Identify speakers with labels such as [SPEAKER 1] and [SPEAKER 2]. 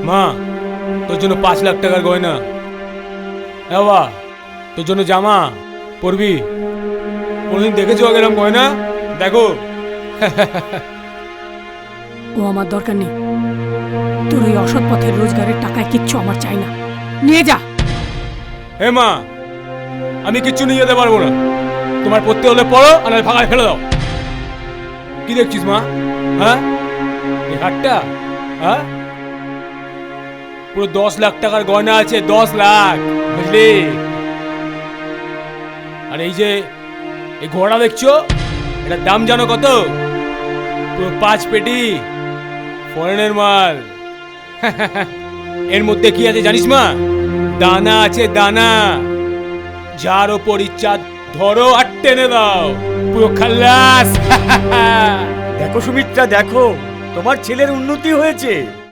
[SPEAKER 1] মা, তোর জন্য 5 লাখ টাকার গয়না। বাবা, তোর জন্য জামা পরবি। কোনদিন দেখেছো গেলাম গয়না? দেখো।
[SPEAKER 2] ও আমার দরকার নেই। তোর ওই অসৎ পথের রোজগারের টাকায় কিচ্ছু আমার চাই না। নিয়ে যা।
[SPEAKER 1] হে মা, আমি কিচ্ছু নিয়ে যেতে পারবো না। তোমার পড়তে হলে পড়ো, আর নয় ফাঁকায় ফেলে দাও। কি দেখছিস মা? হ্যাঁ, এই হাটটা, হ্যাঁ, পুরো 10 লাখ টাকার গয়না আছে। 10 লাখ, বুঝলি? আর এই যে এই ঘোড়া দেখছো, এটার দাম জানো কত? পুরো 5 পেটি ফরেনের মাল। এর মধ্যে কি আছে জানিস মা? দানা আছে, দানা। যার ওপর ইচ্ছা ধরো আর টেনে দাও, পুরো খাল্লাস।
[SPEAKER 3] দেখো সুমিত্রা, দেখো তোমার ছেলের উন্নতি হয়েছে।